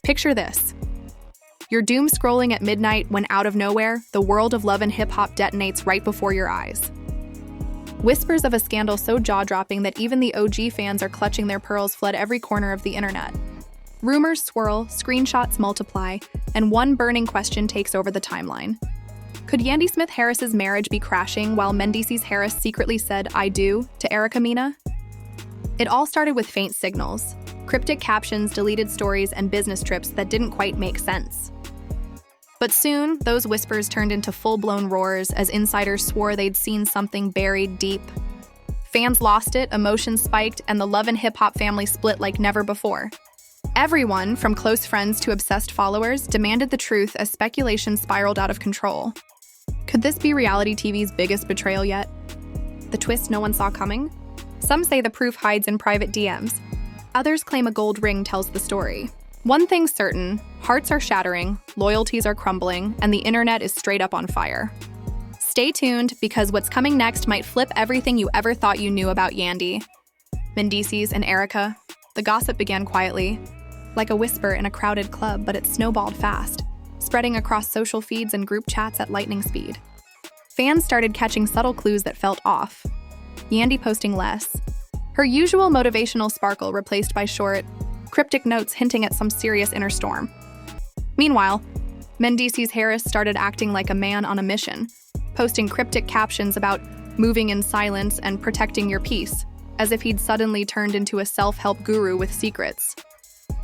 Picture this. You're doom scrolling at midnight when out of nowhere, the world of love and hip-hop detonates right before your eyes. Whispers of a scandal so jaw-dropping that even the OG fans are clutching their pearls flood every corner of the internet. Rumors swirl, screenshots multiply, and one burning question takes over the timeline. Could Yandy Smith-Harris's marriage be crashing while Mendeecees Harris secretly said "I do" to Erica Mena? It all started with faint signals, cryptic captions, deleted stories, and business trips that didn't quite make sense. But soon, those whispers turned into full-blown roars as insiders swore they'd seen something buried deep. Fans lost it, emotions spiked, and the love and hip-hop family split like never before. Everyone, from close friends to obsessed followers, demanded the truth as speculation spiraled out of control. Could this be reality TV's biggest betrayal yet? The twist no one saw coming? Some say the proof hides in private DMs. Others claim a gold ring tells the story. One thing's certain, hearts are shattering, loyalties are crumbling, and the internet is straight up on fire. Stay tuned, because what's coming next might flip everything you ever thought you knew about Yandy. Mendeecees and Erica. The gossip began quietly, like a whisper in a crowded club, but it snowballed fast, spreading across social feeds and group chats at lightning speed. Fans started catching subtle clues that felt off. Yandy posting less, her usual motivational sparkle replaced by short, cryptic notes hinting at some serious inner storm. Meanwhile, Mendeecees Harris started acting like a man on a mission, posting cryptic captions about moving in silence and protecting your peace, as if he'd suddenly turned into a self-help guru with secrets.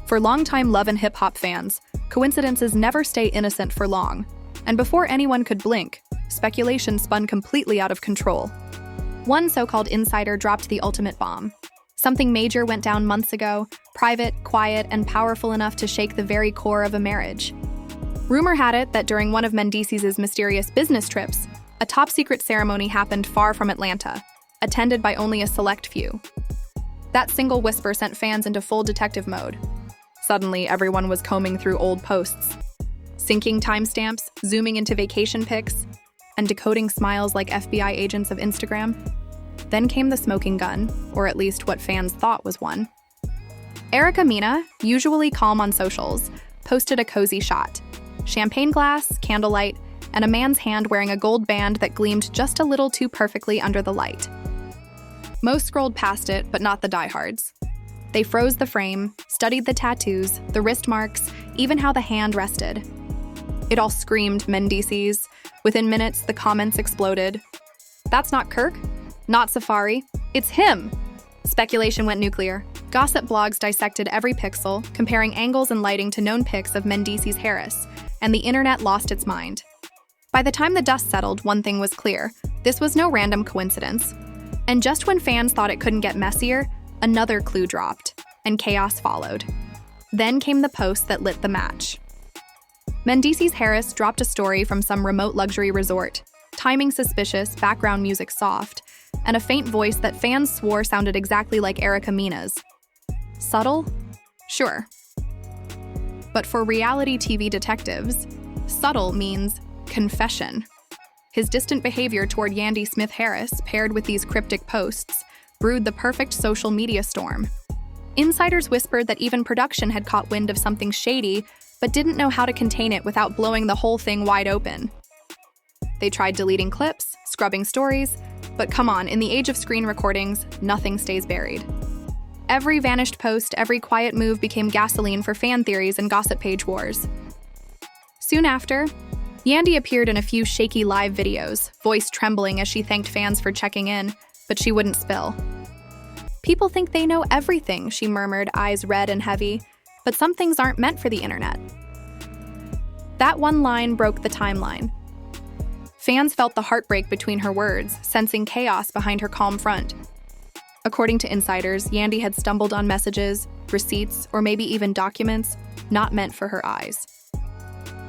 For longtime love and hip-hop fans, coincidences never stay innocent for long, and before anyone could blink, speculation spun completely out of control. One so-called insider dropped the ultimate bomb. Something major went down months ago, private, quiet, and powerful enough to shake the very core of a marriage. Rumor had it that during one of Mendeecees' mysterious business trips, a top-secret ceremony happened far from Atlanta, attended by only a select few. That single whisper sent fans into full detective mode. Suddenly, everyone was combing through old posts, syncing timestamps, zooming into vacation pics, and decoding smiles like FBI agents of Instagram. Then came the smoking gun, or at least what fans thought was one. Erica Mena, usually calm on socials, posted a cozy shot. Champagne glass, candlelight, and a man's hand wearing a gold band that gleamed just a little too perfectly under the light. Most scrolled past it, but not the diehards. They froze the frame, studied the tattoos, the wrist marks, even how the hand rested. It all screamed Mendeecees. Within minutes, the comments exploded. That's not Kirk? Not Safari. It's him! Speculation went nuclear. Gossip blogs dissected every pixel, comparing angles and lighting to known pics of Mendeecees Harris, and the internet lost its mind. By the time the dust settled, one thing was clear. This was no random coincidence. And just when fans thought it couldn't get messier, another clue dropped, and chaos followed. Then came the post that lit the match. Mendeecees Harris dropped a story from some remote luxury resort, timing suspicious, background music soft, and a faint voice that fans swore sounded exactly like Erica Mena's. Subtle? Sure. But for reality TV detectives, subtle means confession. His distant behavior toward Yandy Smith-Harris, paired with these cryptic posts, brewed the perfect social media storm. Insiders whispered that even production had caught wind of something shady, but didn't know how to contain it without blowing the whole thing wide open. They tried deleting clips, scrubbing stories, but come on, in the age of screen recordings, nothing stays buried. Every vanished post, every quiet move became gasoline for fan theories and gossip page wars. Soon after, Yandy appeared in a few shaky live videos, voice trembling as she thanked fans for checking in, but she wouldn't spill. "People think they know everything," she murmured, eyes red and heavy, "but some things aren't meant for the internet." That one line broke the timeline. Fans felt the heartbreak between her words, sensing chaos behind her calm front. According to insiders, Yandy had stumbled on messages, receipts, or maybe even documents not meant for her eyes.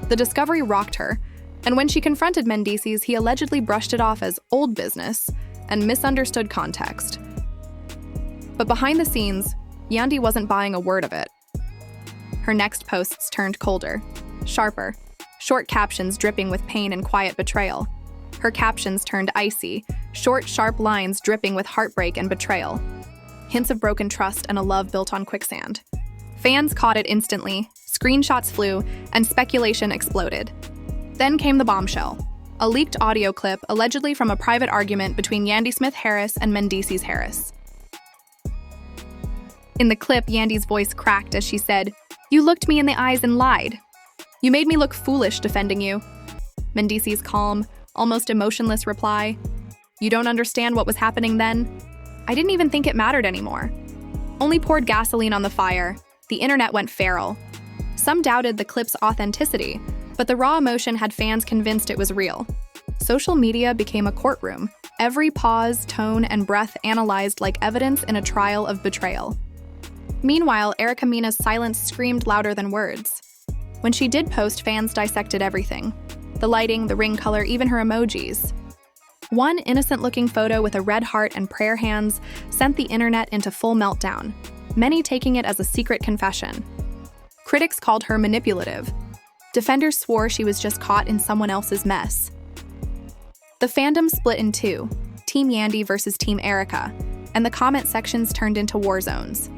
The discovery rocked her, and when she confronted Mendeecees, he allegedly brushed it off as old business and misunderstood context. But behind the scenes, Yandy wasn't buying a word of it. Her next posts turned colder, sharper, short captions dripping with pain and quiet betrayal. Her captions turned icy, short, sharp lines dripping with heartbreak and betrayal. Hints of broken trust and a love built on quicksand. Fans caught it instantly, screenshots flew, and speculation exploded. Then came the bombshell, a leaked audio clip allegedly from a private argument between Yandy Smith-Harris and Mendeecees Harris. In the clip, Yandy's voice cracked as she said, "You looked me in the eyes and lied. You made me look foolish defending you." Mendeecees' calm, almost emotionless reply, "You don't understand what was happening then? I didn't even think it mattered anymore." Only poured gasoline on the fire. The internet went feral. Some doubted the clip's authenticity, but the raw emotion had fans convinced it was real. Social media became a courtroom, every pause, tone, and breath analyzed like evidence in a trial of betrayal. Meanwhile, Erica Mena's silence screamed louder than words. When she did post, fans dissected everything. The lighting, the ring color, even her emojis. One innocent-looking photo with a red heart and prayer hands sent the internet into full meltdown, many taking it as a secret confession. Critics called her manipulative. Defenders swore she was just caught in someone else's mess. The fandom split in two, Team Yandy versus Team Erica, and the comment sections turned into war zones.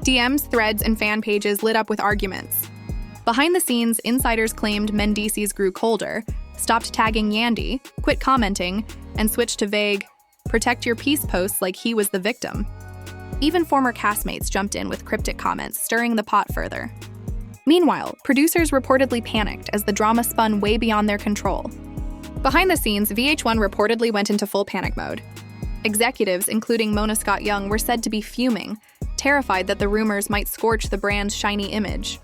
DMs, threads, and fan pages lit up with arguments. Behind the scenes, insiders claimed Mendeecees grew colder, stopped tagging Yandy, quit commenting, and switched to vague, "protect your peace" posts like he was the victim. Even former castmates jumped in with cryptic comments, stirring the pot further. Meanwhile, producers reportedly panicked as the drama spun way beyond their control. Behind the scenes, VH1 reportedly went into full panic mode. Executives, including Mona Scott Young, were said to be fuming, terrified that the rumors might scorch the brand's shiny image.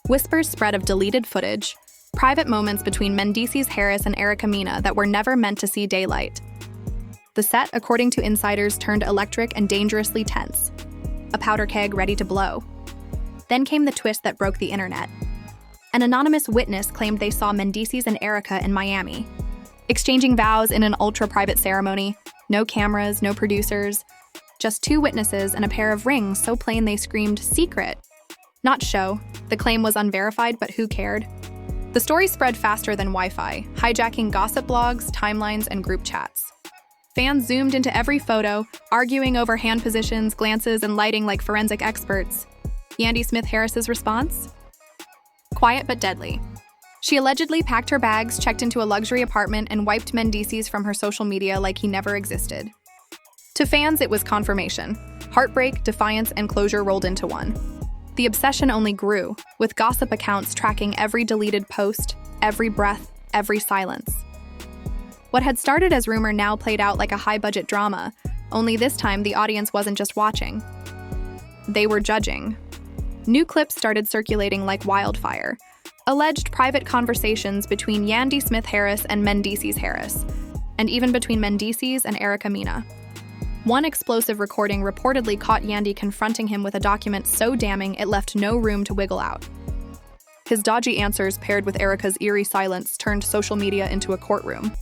Whispers spread of deleted footage, private moments between Mendeecees Harris and Erica Mena that were never meant to see daylight. The set, according to insiders, turned electric and dangerously tense, a powder keg ready to blow. Then came the twist that broke the internet. An anonymous witness claimed they saw Mendeecees and Erica in Miami, exchanging vows in an ultra-private ceremony. No cameras, no producers, just two witnesses and a pair of rings so plain they screamed, "Secret!" Not show. The claim was unverified, but who cared? The story spread faster than Wi-Fi, hijacking gossip blogs, timelines, and group chats. Fans zoomed into every photo, arguing over hand positions, glances, and lighting like forensic experts. Yandy Smith-Harris's response? Quiet but deadly. She allegedly packed her bags, checked into a luxury apartment, and wiped Mendeecees from her social media like he never existed. To fans, it was confirmation. Heartbreak, defiance, and closure rolled into one. The obsession only grew, with gossip accounts tracking every deleted post, every breath, every silence. What had started as rumor now played out like a high-budget drama, only this time the audience wasn't just watching. They were judging. New clips started circulating like wildfire, alleged private conversations between Yandy Smith-Harris and Mendeecees Harris, and even between Mendeecees and Erica Mena. One explosive recording reportedly caught Yandy confronting him with a document so damning it left no room to wiggle out. His dodgy answers paired with Erica's eerie silence turned social media into a courtroom.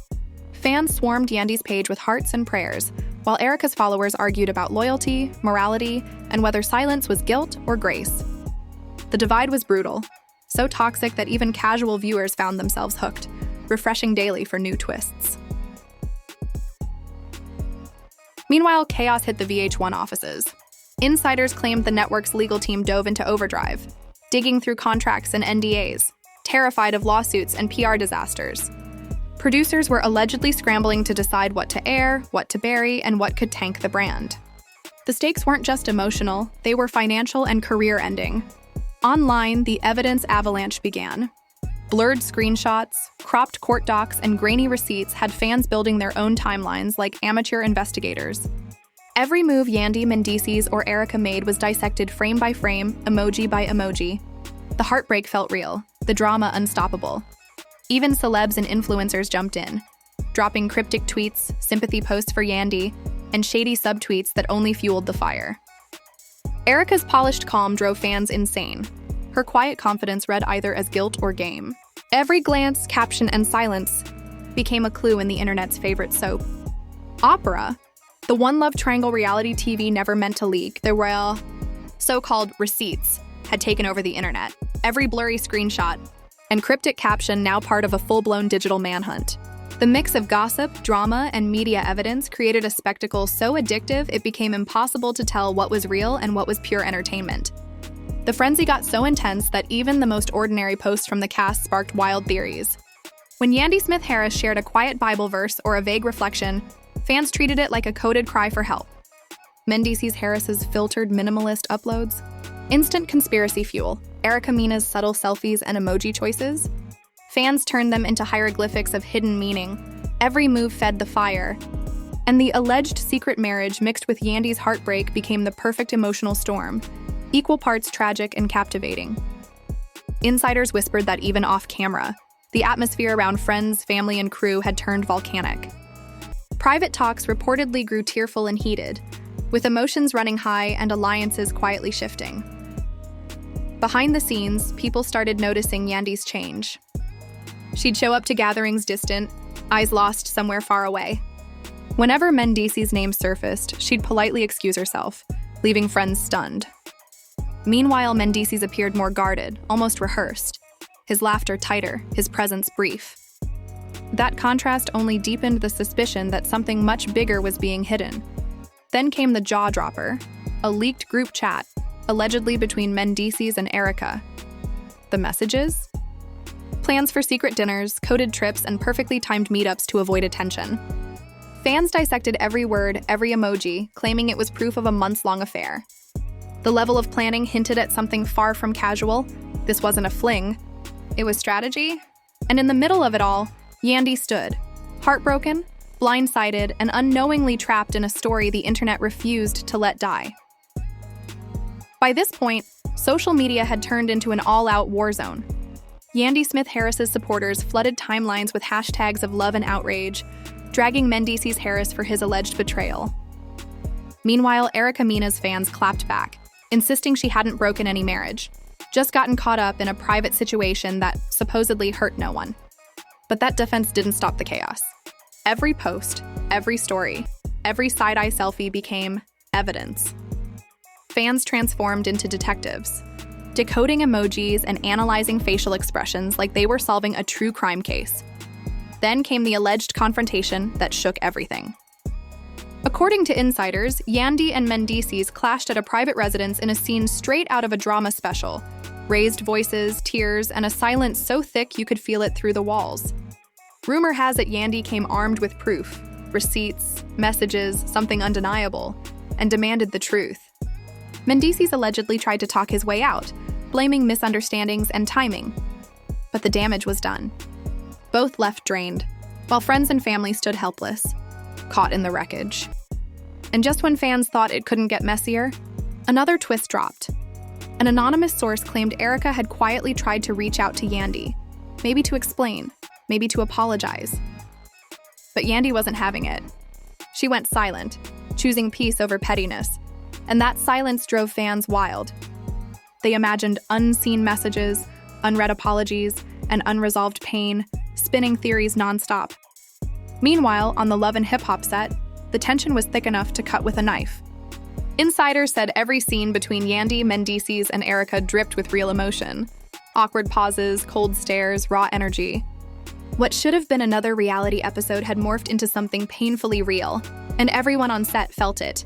Fans swarmed Yandy's page with hearts and prayers, while Erica's followers argued about loyalty, morality, and whether silence was guilt or grace. The divide was brutal, so toxic that even casual viewers found themselves hooked, refreshing daily for new twists. Meanwhile, chaos hit the VH1 offices. Insiders claimed the network's legal team dove into overdrive, digging through contracts and NDAs, terrified of lawsuits and PR disasters. Producers were allegedly scrambling to decide what to air, what to bury, and what could tank the brand. The stakes weren't just emotional, they were financial and career-ending. Online, the evidence avalanche began. Blurred screenshots, cropped court docs, and grainy receipts had fans building their own timelines like amateur investigators. Every move Yandy, Mendeecees, or Erica made was dissected frame by frame, emoji by emoji. The heartbreak felt real, the drama unstoppable. Even celebs and influencers jumped in, dropping cryptic tweets, sympathy posts for Yandy, and shady subtweets that only fueled the fire. Erica's polished calm drove fans insane. Her quiet confidence read either as guilt or game. Every glance, caption, and silence became a clue in the internet's favorite soap. Opera, the one love triangle reality TV never meant to leak, the royal so-called receipts, had taken over the internet. Every blurry screenshot and cryptic caption now part of a full-blown digital manhunt. The mix of gossip, drama, and media evidence created a spectacle so addictive it became impossible to tell what was real and what was pure entertainment. The frenzy got so intense that even the most ordinary posts from the cast sparked wild theories. When Yandy Smith Harris shared a quiet Bible verse or a vague reflection, fans treated it like a coded cry for help. Mendeecees Harris's filtered minimalist uploads, instant conspiracy fuel, Erica Mena's subtle selfies and emoji choices. Fans turned them into hieroglyphics of hidden meaning. Every move fed the fire. And the alleged secret marriage mixed with Yandy's heartbreak became the perfect emotional storm, equal parts tragic and captivating. Insiders whispered that even off-camera, the atmosphere around friends, family, and crew had turned volcanic. Private talks reportedly grew tearful and heated, with emotions running high and alliances quietly shifting. Behind the scenes, people started noticing Yandy's change. She'd show up to gatherings distant, eyes lost somewhere far away. Whenever Mendeecees' name surfaced, she'd politely excuse herself, leaving friends stunned. Meanwhile, Mendeecees appeared more guarded, almost rehearsed, his laughter tighter, his presence brief. That contrast only deepened the suspicion that something much bigger was being hidden. Then came the jaw-dropper, a leaked group chat, allegedly between Mendeecees and Erica. The messages? Plans for secret dinners, coded trips, and perfectly timed meetups to avoid attention. Fans dissected every word, every emoji, claiming it was proof of a months-long affair. The level of planning hinted at something far from casual. This wasn't a fling. It was strategy. And in the middle of it all, Yandy stood, heartbroken, blindsided, and unknowingly trapped in a story the internet refused to let die. By this point, social media had turned into an all-out war zone. Yandy Smith Harris's supporters flooded timelines with hashtags of love and outrage, dragging Mendeecees Harris for his alleged betrayal. Meanwhile, Erica Mena's fans clapped back, insisting she hadn't broken any marriage, just gotten caught up in a private situation that supposedly hurt no one. But that defense didn't stop the chaos. Every post, every story, every side-eye selfie became evidence. Fans transformed into detectives, decoding emojis and analyzing facial expressions like they were solving a true crime case. Then came the alleged confrontation that shook everything. According to insiders, Yandy and Mendeecees clashed at a private residence in a scene straight out of a drama special. Raised voices, tears, and a silence so thick you could feel it through the walls. Rumor has it Yandy came armed with proof, receipts, messages, something undeniable, and demanded the truth. Mendeecees allegedly tried to talk his way out, blaming misunderstandings and timing. But the damage was done. Both left drained, while friends and family stood helpless, caught in the wreckage. And just when fans thought it couldn't get messier, another twist dropped. An anonymous source claimed Erica had quietly tried to reach out to Yandy, maybe to explain, maybe to apologize. But Yandy wasn't having it. She went silent, choosing peace over pettiness, and that silence drove fans wild. They imagined unseen messages, unread apologies, and unresolved pain, spinning theories nonstop. Meanwhile, on the Love and Hip Hop set, the tension was thick enough to cut with a knife. Insiders said every scene between Yandy, Mendeecees, and Erica dripped with real emotion. Awkward pauses, cold stares, raw energy. What should have been another reality episode had morphed into something painfully real, and everyone on set felt it.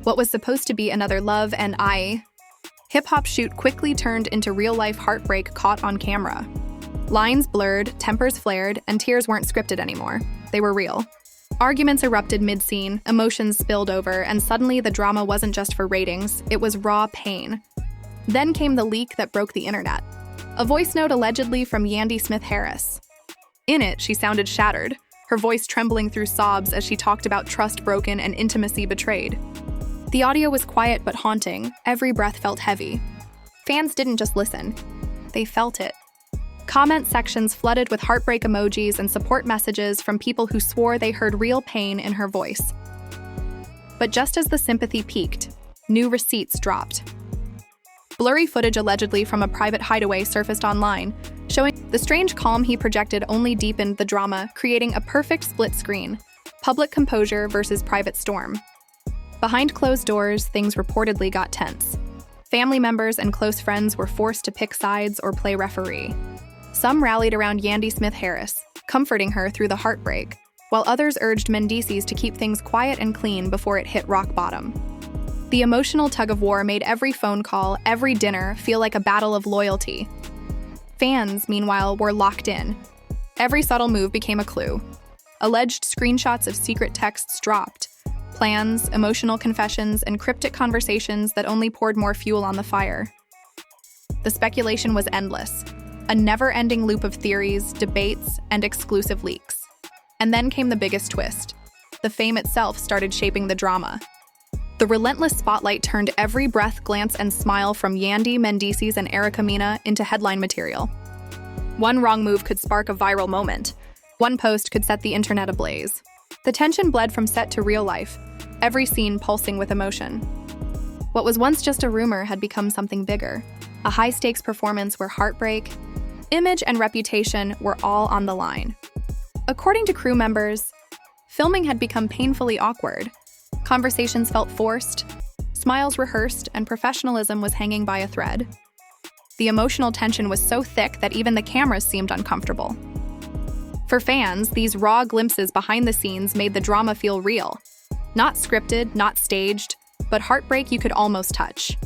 What was supposed to be another Love and hip-hop shoot quickly turned into real-life heartbreak caught on camera. Lines blurred, tempers flared, and tears weren't scripted anymore. They were real. Arguments erupted mid-scene, emotions spilled over, and suddenly the drama wasn't just for ratings, it was raw pain. Then came the leak that broke the internet. A voice note allegedly from Yandy Smith Harris. In it, she sounded shattered, her voice trembling through sobs as she talked about trust broken and intimacy betrayed. The audio was quiet but haunting, every breath felt heavy. Fans didn't just listen, they felt it. Comment sections flooded with heartbreak emojis and support messages from people who swore they heard real pain in her voice. But just as the sympathy peaked, new receipts dropped. Blurry footage allegedly from a private hideaway surfaced online, showing the strange calm he projected only deepened the drama, creating a perfect split screen, public composure versus private storm. Behind closed doors, things reportedly got tense. Family members and close friends were forced to pick sides or play referee. Some rallied around Yandy Smith Harris, comforting her through the heartbreak, while others urged Mendeecees to keep things quiet and clean before it hit rock bottom. The emotional tug-of-war made every phone call, every dinner, feel like a battle of loyalty. Fans, meanwhile, were locked in. Every subtle move became a clue. Alleged screenshots of secret texts dropped. Plans, emotional confessions, and cryptic conversations that only poured more fuel on the fire. The speculation was endless, a never-ending loop of theories, debates, and exclusive leaks. And then came the biggest twist. The fame itself started shaping the drama. The relentless spotlight turned every breath, glance, and smile from Yandy, Mendeecees, and Erica Mena into headline material. One wrong move could spark a viral moment. One post could set the internet ablaze. The tension bled from set to real life, every scene pulsing with emotion. What was once just a rumor had become something bigger, a high-stakes performance where heartbreak, image, and reputation were all on the line. According to crew members, filming had become painfully awkward. Conversations felt forced, smiles rehearsed, and professionalism was hanging by a thread. The emotional tension was so thick that even the cameras seemed uncomfortable. For fans, these raw glimpses behind the scenes made the drama feel real. Not scripted, not staged, but heartbreak you could almost touch.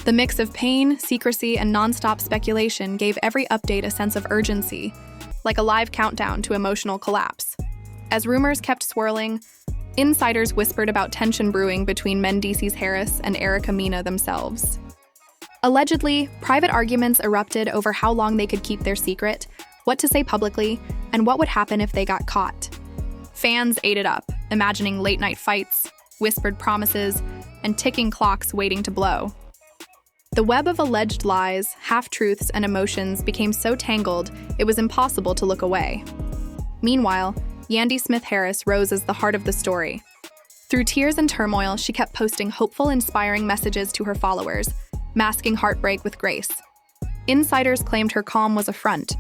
The mix of pain, secrecy, and nonstop speculation gave every update a sense of urgency, like a live countdown to emotional collapse. As rumors kept swirling, insiders whispered about tension brewing between Mendeecees Harris and Erica Mena themselves. Allegedly, private arguments erupted over how long they could keep their secret, what to say publicly, and what would happen if they got caught. Fans ate it up, imagining late-night fights, whispered promises, and ticking clocks waiting to blow. The web of alleged lies, half-truths, and emotions became so tangled it was impossible to look away. Meanwhile, Yandy Smith Harris rose as the heart of the story. Through tears and turmoil, she kept posting hopeful, inspiring messages to her followers, masking heartbreak with grace. Insiders claimed her calm was a front.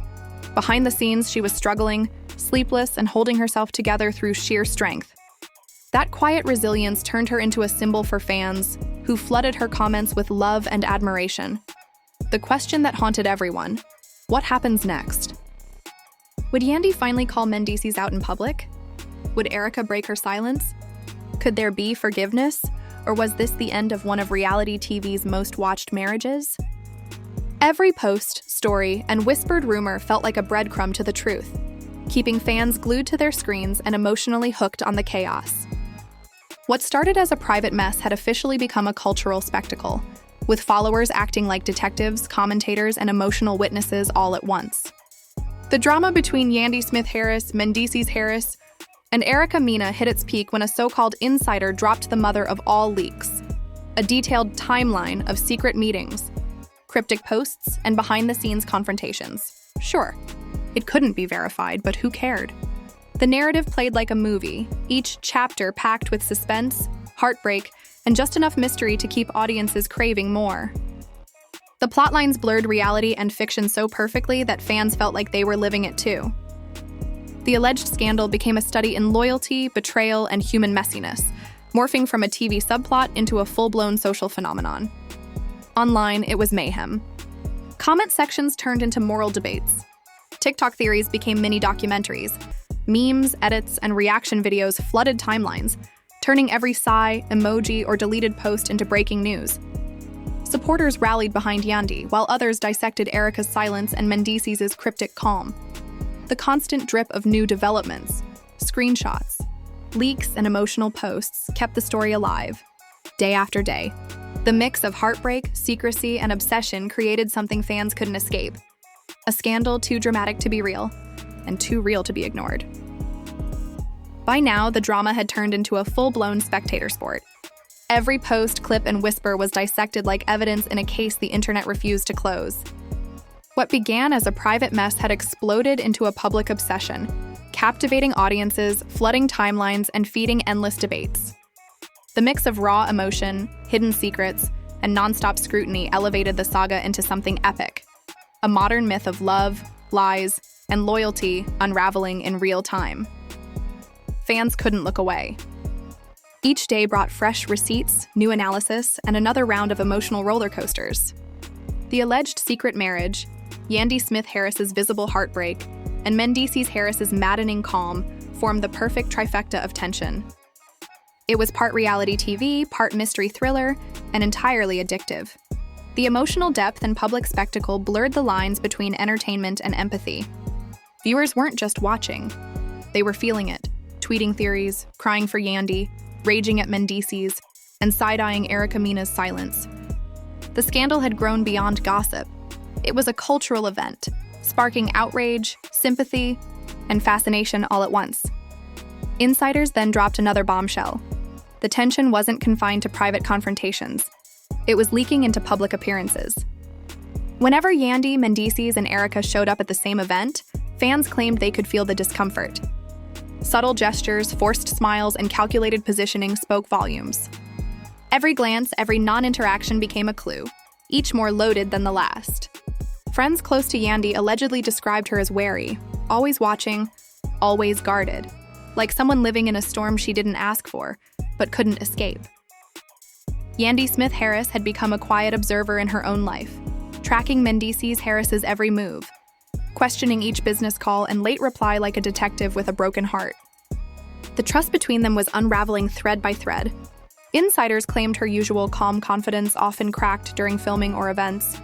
Behind the scenes, she was struggling, sleepless, and holding herself together through sheer strength. That quiet resilience turned her into a symbol for fans, who flooded her comments with love and admiration. The question that haunted everyone: what happens next? Would Yandy finally call Mendeecees out in public? Would Erica break her silence? Could there be forgiveness? Or was this the end of one of reality TV's most watched marriages? Every post, story, and whispered rumor felt like a breadcrumb to the truth, keeping fans glued to their screens and emotionally hooked on the chaos. What started as a private mess had officially become a cultural spectacle, with followers acting like detectives, commentators, and emotional witnesses all at once. The drama between Yandy Smith Harris, Mendeecees Harris, and Erica Mena hit its peak when a so-called insider dropped the mother of all leaks: a detailed timeline of secret meetings, cryptic posts, and behind-the-scenes confrontations. Sure, it couldn't be verified, but who cared? The narrative played like a movie, each chapter packed with suspense, heartbreak, and just enough mystery to keep audiences craving more. The plotlines blurred reality and fiction so perfectly that fans felt like they were living it too. The alleged scandal became a study in loyalty, betrayal, and human messiness, morphing from a TV subplot into a full-blown social phenomenon. Online, it was mayhem. Comment sections turned into moral debates. TikTok theories became mini-documentaries. Memes, edits, and reaction videos flooded timelines, turning every sigh, emoji, or deleted post into breaking news. Supporters rallied behind Yandy, while others dissected Erica's silence and Mendeecees' cryptic calm. The constant drip of new developments, screenshots, leaks, and emotional posts kept the story alive, day after day. The mix of heartbreak, secrecy, and obsession created something fans couldn't escape. A scandal too dramatic to be real, and too real to be ignored. By now, the drama had turned into a full-blown spectator sport. Every post, clip, and whisper was dissected like evidence in a case the internet refused to close. What began as a private mess had exploded into a public obsession, captivating audiences, flooding timelines, and feeding endless debates. The mix of raw emotion, hidden secrets, and nonstop scrutiny elevated the saga into something epic, a modern myth of love, lies, and loyalty unraveling in real time. Fans couldn't look away. Each day brought fresh receipts, new analysis, and another round of emotional roller coasters. The alleged secret marriage, Yandy Smith Harris's visible heartbreak, and Mendeecees Harris's maddening calm formed the perfect trifecta of tension. It was part reality TV, part mystery thriller, and entirely addictive. The emotional depth and public spectacle blurred the lines between entertainment and empathy. Viewers weren't just watching. They were feeling it, tweeting theories, crying for Yandy, raging at Mendeecees, and side-eyeing Erica Mina's silence. The scandal had grown beyond gossip. It was a cultural event, sparking outrage, sympathy, and fascination all at once. Insiders then dropped another bombshell. The tension wasn't confined to private confrontations. It was leaking into public appearances. Whenever Yandy, Mendeecees, and Erica showed up at the same event, fans claimed they could feel the discomfort. Subtle gestures, forced smiles, and calculated positioning spoke volumes. Every glance, every non-interaction became a clue, each more loaded than the last. Friends close to Yandy allegedly described her as wary, always watching, always guarded, like someone living in a storm she didn't ask for, but couldn't escape. Yandy Smith Harris had become a quiet observer in her own life, tracking Mendeecees Harris's every move, questioning each business call and late reply like a detective with a broken heart. The trust between them was unraveling thread by thread. Insiders claimed her usual calm confidence often cracked during filming or events.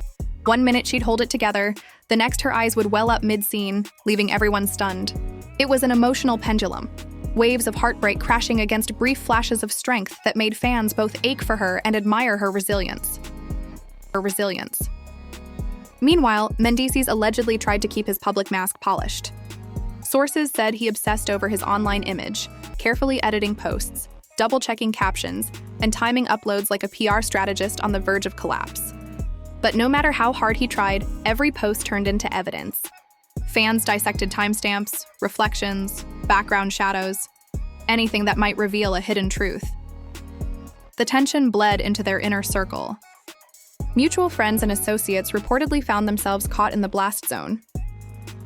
One minute she'd hold it together, the next her eyes would well up mid-scene, leaving everyone stunned. It was an emotional pendulum, waves of heartbreak crashing against brief flashes of strength that made fans both ache for her and admire her resilience. Meanwhile, Mendeecees allegedly tried to keep his public mask polished. Sources said he obsessed over his online image, carefully editing posts, double-checking captions, and timing uploads like a PR strategist on the verge of collapse. But no matter how hard he tried, every post turned into evidence. Fans dissected timestamps, reflections, background shadows, anything that might reveal a hidden truth. The tension bled into their inner circle. Mutual friends and associates reportedly found themselves caught in the blast zone.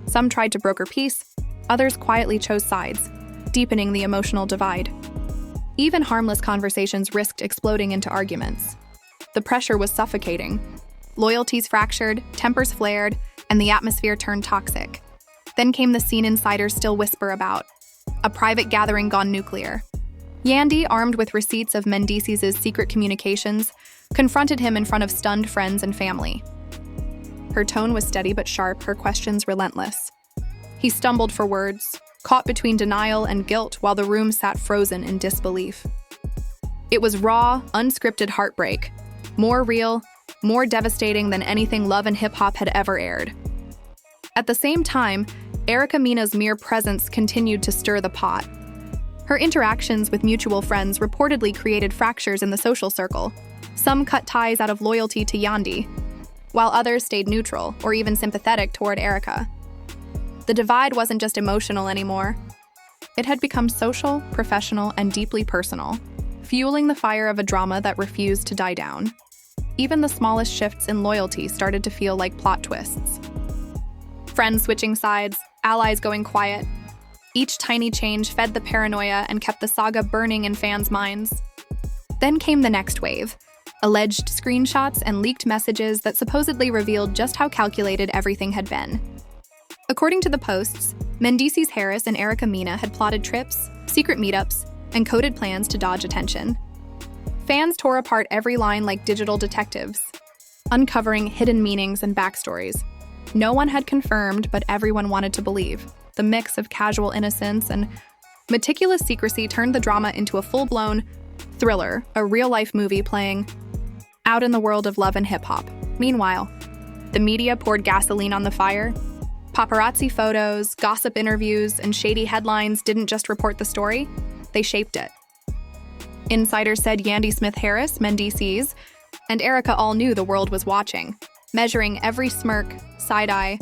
Some tried to broker peace, others quietly chose sides, deepening the emotional divide. Even harmless conversations risked exploding into arguments. The pressure was suffocating. Loyalties fractured, tempers flared, and the atmosphere turned toxic. Then came the scene insiders still whisper about: a private gathering gone nuclear. Yandy, armed with receipts of Mendeecees' secret communications, confronted him in front of stunned friends and family. Her tone was steady but sharp, her questions relentless. He stumbled for words, caught between denial and guilt while the room sat frozen in disbelief. It was raw, unscripted heartbreak, more real, more devastating than anything love and hip-hop had ever aired. At the same time, Erica Mina's mere presence continued to stir the pot. Her interactions with mutual friends reportedly created fractures in the social circle. Some cut ties out of loyalty to Yandy, while others stayed neutral or even sympathetic toward Erica. The divide wasn't just emotional anymore. It had become social, professional, and deeply personal, fueling the fire of a drama that refused to die down. Even the smallest shifts in loyalty started to feel like plot twists. Friends switching sides, allies going quiet. Each tiny change fed the paranoia and kept the saga burning in fans' minds. Then came the next wave, alleged screenshots and leaked messages that supposedly revealed just how calculated everything had been. According to the posts, Mendeecees Harris and Erica Mina had plotted trips, secret meetups, and coded plans to dodge attention. Fans tore apart every line like digital detectives, uncovering hidden meanings and backstories. No one had confirmed, but everyone wanted to believe. The mix of casual innocence and meticulous secrecy turned the drama into a full-blown thriller, a real-life movie playing out in the world of love and hip-hop. Meanwhile, the media poured gasoline on the fire. Paparazzi photos, gossip interviews, and shady headlines didn't just report the story, they shaped it. Insiders said Yandy Smith Harris, Mendeecees, and Erica all knew the world was watching, measuring every smirk, side-eye,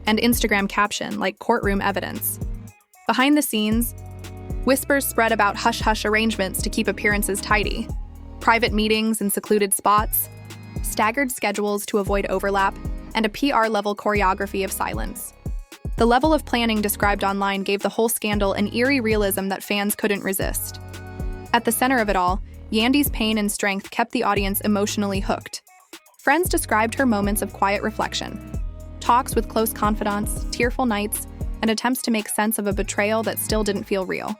and Instagram caption like courtroom evidence. Behind the scenes, whispers spread about hush-hush arrangements to keep appearances tidy, private meetings in secluded spots, staggered schedules to avoid overlap, and a PR-level choreography of silence. The level of planning described online gave the whole scandal an eerie realism that fans couldn't resist. At the center of it all, Yandy's pain and strength kept the audience emotionally hooked. Friends described her moments of quiet reflection, talks with close confidants, tearful nights, and attempts to make sense of a betrayal that still didn't feel real.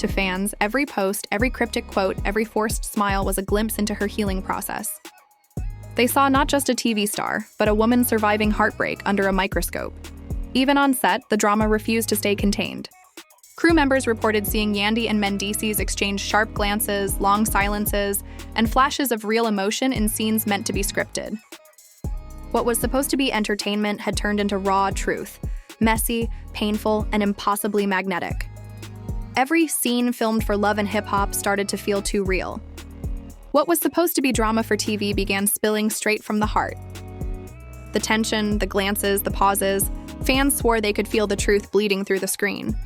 To fans, every post, every cryptic quote, every forced smile was a glimpse into her healing process. They saw not just a TV star, but a woman surviving heartbreak under a microscope. Even on set, the drama refused to stay contained. Crew members reported seeing Yandy and Mendeecees exchange sharp glances, long silences, and flashes of real emotion in scenes meant to be scripted. What was supposed to be entertainment had turned into raw truth, messy, painful, and impossibly magnetic. Every scene filmed for Love and Hip Hop started to feel too real. What was supposed to be drama for TV began spilling straight from the heart. The tension, the glances, the pauses, fans swore they could feel the truth bleeding through the screen.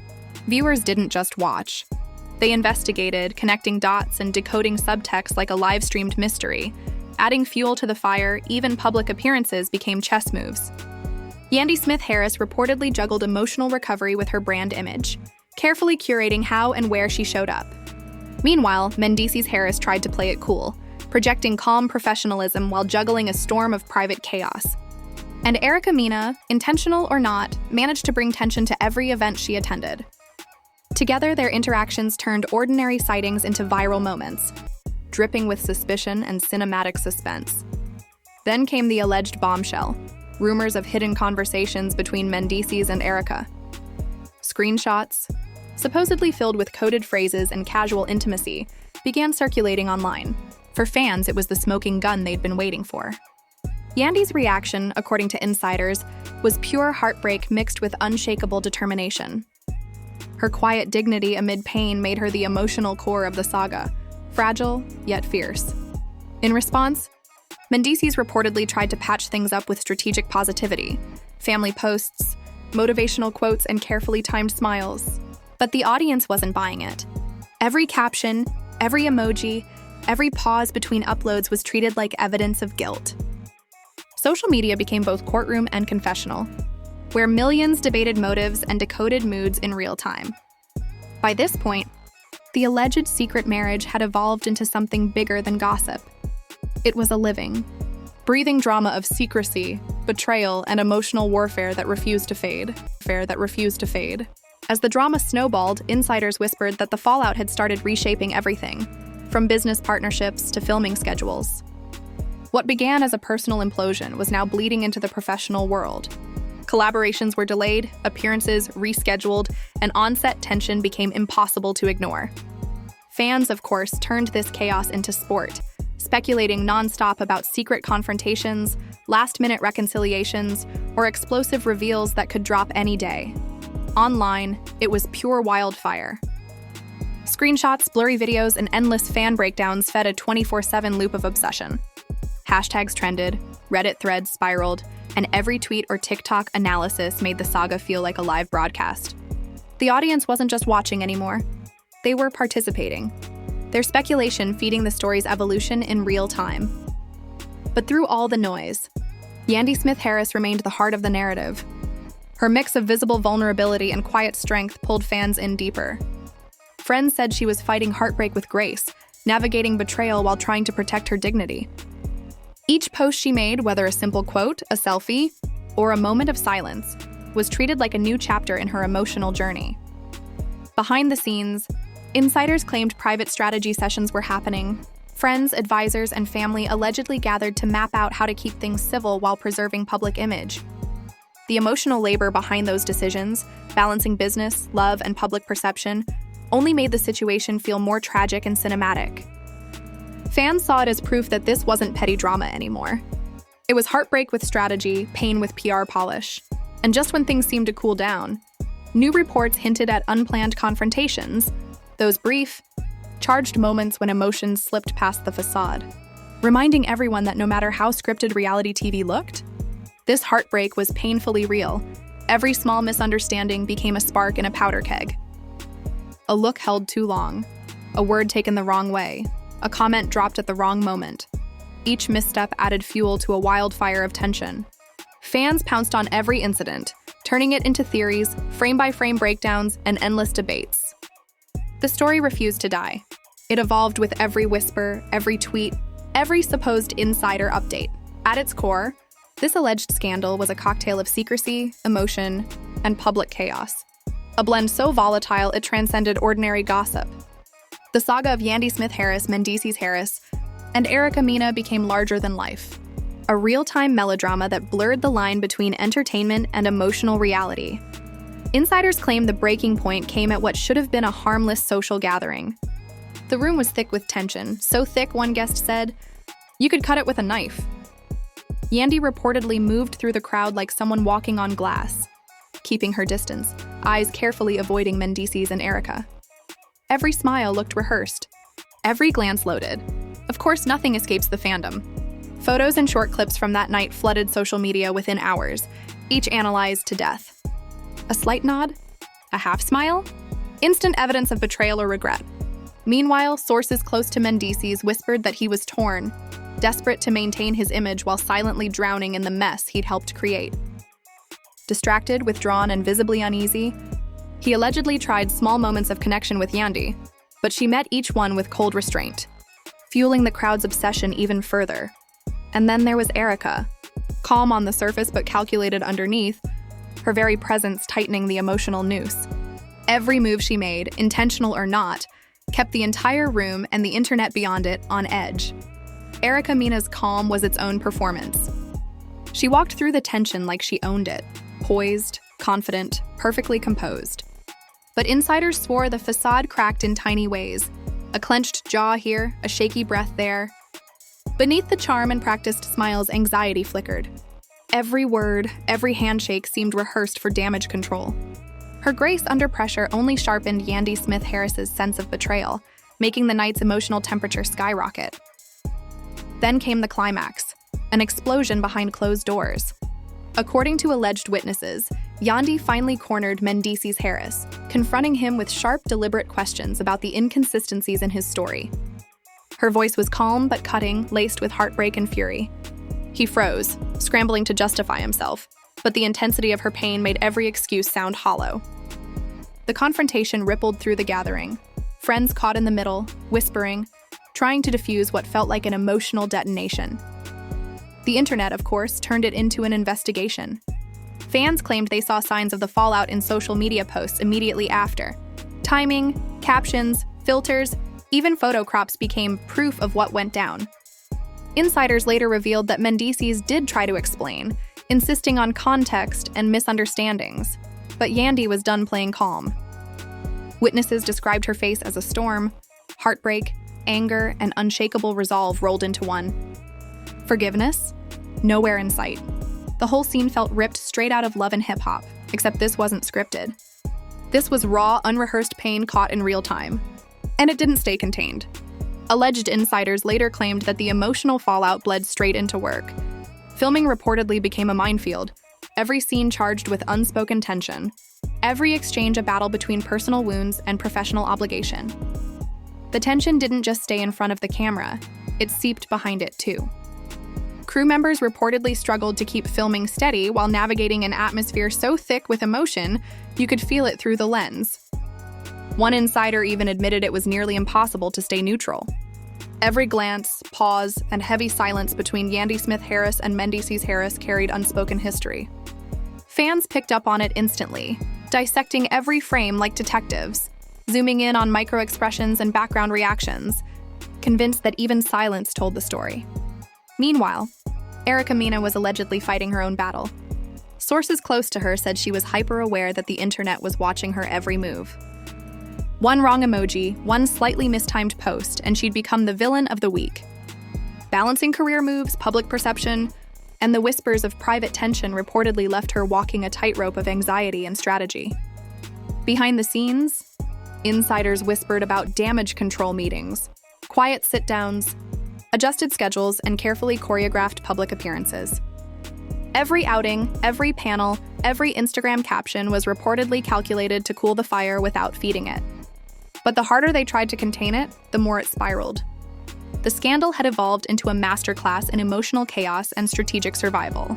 Viewers didn't just watch. They investigated, connecting dots and decoding subtext like a live-streamed mystery. Adding fuel to the fire, even public appearances became chess moves. Yandy Smith-Harris reportedly juggled emotional recovery with her brand image, carefully curating how and where she showed up. Meanwhile, Mendeecees Harris tried to play it cool, projecting calm professionalism while juggling a storm of private chaos. And Erica Mena, intentional or not, managed to bring tension to every event she attended. Together, their interactions turned ordinary sightings into viral moments, dripping with suspicion and cinematic suspense. Then came the alleged bombshell, rumors of hidden conversations between Mendeecees and Erica. Screenshots, supposedly filled with coded phrases and casual intimacy, began circulating online. For fans, it was the smoking gun they'd been waiting for. Yandy's reaction, according to insiders, was pure heartbreak mixed with unshakable determination. Her quiet dignity amid pain made her the emotional core of the saga, fragile yet fierce. In response, Mendeecees reportedly tried to patch things up with strategic positivity, family posts, motivational quotes, and carefully timed smiles. But the audience wasn't buying it. Every caption, every emoji, every pause between uploads was treated like evidence of guilt. Social media became both courtroom and confessional, where millions debated motives and decoded moods in real time. By this point, the alleged secret marriage had evolved into something bigger than gossip. It was a living, breathing drama of secrecy, betrayal, and emotional warfare that refused to fade. As the drama snowballed, insiders whispered that the fallout had started reshaping everything, from business partnerships to filming schedules. What began as a personal implosion was now bleeding into the professional world. Collaborations were delayed, appearances rescheduled, and on-set tension became impossible to ignore. Fans, of course, turned this chaos into sport, speculating nonstop about secret confrontations, last-minute reconciliations, or explosive reveals that could drop any day. Online, it was pure wildfire. Screenshots, blurry videos, and endless fan breakdowns fed a 24/7 loop of obsession. Hashtags trended, Reddit threads spiraled, and every tweet or TikTok analysis made the saga feel like a live broadcast. The audience wasn't just watching anymore. They were participating, their speculation feeding the story's evolution in real time. But through all the noise, Yandy Smith-Harris remained the heart of the narrative. Her mix of visible vulnerability and quiet strength pulled fans in deeper. Friends said she was fighting heartbreak with grace, navigating betrayal while trying to protect her dignity. Each post she made, whether a simple quote, a selfie, or a moment of silence, was treated like a new chapter in her emotional journey. Behind the scenes, insiders claimed private strategy sessions were happening. Friends, advisors, and family allegedly gathered to map out how to keep things civil while preserving public image. The emotional labor behind those decisions, balancing business, love, and public perception, only made the situation feel more tragic and cinematic. Fans saw it as proof that this wasn't petty drama anymore. It was heartbreak with strategy, pain with PR polish. And just when things seemed to cool down, new reports hinted at unplanned confrontations, those brief, charged moments when emotions slipped past the facade, reminding everyone that no matter how scripted reality TV looked, this heartbreak was painfully real. Every small misunderstanding became a spark in a powder keg. A look held too long, a word taken the wrong way, a comment dropped at the wrong moment. Each misstep added fuel to a wildfire of tension. Fans pounced on every incident, turning it into theories, frame-by-frame breakdowns, and endless debates. The story refused to die. It evolved with every whisper, every tweet, every supposed insider update. At its core, this alleged scandal was a cocktail of secrecy, emotion, and public chaos. a blend so volatile it transcended ordinary gossip. The saga of Yandy Smith-Harris, Mendeecees Harris, and Erica Mena became larger than life, a real-time melodrama that blurred the line between entertainment and emotional reality. Insiders claim the breaking point came at what should have been a harmless social gathering. The room was thick with tension, so thick, one guest said, "You could cut it with a knife." Yandy reportedly moved through the crowd like someone walking on glass, keeping her distance, eyes carefully avoiding Mendeecees and Erica. Every smile looked rehearsed, every glance loaded. Of course, nothing escapes the fandom. Photos and short clips from that night flooded social media within hours, each analyzed to death. A slight nod? A half smile? Instant evidence of betrayal or regret. Meanwhile, sources close to Mendeecees whispered that he was torn, desperate to maintain his image while silently drowning in the mess he'd helped create. Distracted, withdrawn, and visibly uneasy, he allegedly tried small moments of connection with Yandy, but she met each one with cold restraint, fueling the crowd's obsession even further. And then there was Erica, calm on the surface but calculated underneath, her very presence tightening the emotional noose. Every move she made, intentional or not, kept the entire room and the internet beyond it on edge. Erica Mena's calm was its own performance. She walked through the tension like she owned it, poised, confident, perfectly composed. But insiders swore the facade cracked in tiny ways, a clenched jaw here, a shaky breath there. Beneath the charm and practiced smiles, anxiety flickered. Every word, every handshake seemed rehearsed for damage control. Her grace under pressure only sharpened Yandy Smith-Harris's sense of betrayal, making the night's emotional temperature skyrocket. Then came the climax, an explosion behind closed doors. According to alleged witnesses, Yandy finally cornered Mendeecees Harris, confronting him with sharp, deliberate questions about the inconsistencies in his story. Her voice was calm but cutting, laced with heartbreak and fury. He froze, scrambling to justify himself, but the intensity of her pain made every excuse sound hollow. The confrontation rippled through the gathering, friends caught in the middle, whispering, trying to defuse what felt like an emotional detonation. The internet, of course, turned it into an investigation. Fans claimed they saw signs of the fallout in social media posts immediately after. Timing, captions, filters, even photo crops became proof of what went down. Insiders later revealed that Mendeecees did try to explain, insisting on context and misunderstandings, but Yandy was done playing calm. Witnesses described her face as a storm. Heartbreak, anger, and unshakable resolve rolled into one. Forgiveness? Nowhere in sight. The whole scene felt ripped straight out of Love and Hip Hop, except this wasn't scripted. This was raw, unrehearsed pain caught in real time. And it didn't stay contained. Alleged insiders later claimed that the emotional fallout bled straight into work. Filming reportedly became a minefield, every scene charged with unspoken tension, every exchange a battle between personal wounds and professional obligation. The tension didn't just stay in front of the camera, it seeped behind it too. Crew members reportedly struggled to keep filming steady while navigating an atmosphere so thick with emotion you could feel it through the lens. One insider even admitted it was nearly impossible to stay neutral. Every glance, pause, and heavy silence between Yandy Smith-Harris and Mendeecees Harris carried unspoken history. Fans picked up on it instantly, dissecting every frame like detectives, zooming in on micro-expressions and background reactions, convinced that even silence told the story. Meanwhile, Erica Mena was allegedly fighting her own battle. Sources close to her said she was hyper-aware that the internet was watching her every move. One wrong emoji, one slightly mistimed post, and she'd become the villain of the week. Balancing career moves, public perception, and the whispers of private tension reportedly left her walking a tightrope of anxiety and strategy. Behind the scenes, insiders whispered about damage control meetings, quiet sit-downs, adjusted schedules, and carefully choreographed public appearances. Every outing, every panel, every Instagram caption was reportedly calculated to cool the fire without feeding it. But the harder they tried to contain it, the more it spiraled. The scandal had evolved into a masterclass in emotional chaos and strategic survival.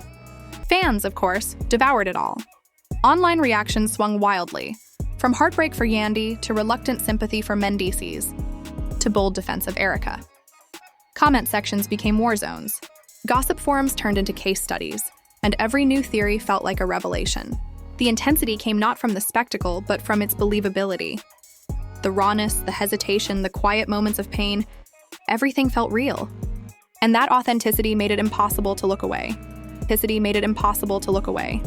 Fans, of course, devoured it all. Online reactions swung wildly, from heartbreak for Yandy to reluctant sympathy for Mendeecees, to bold defense of Erica. Comment sections became war zones. Gossip forums turned into case studies, and every new theory felt like a revelation. The intensity came not from the spectacle, but from its believability. The rawness, the hesitation, the quiet moments of pain, everything felt real. And that authenticity made it impossible to look away. Made it impossible to look away.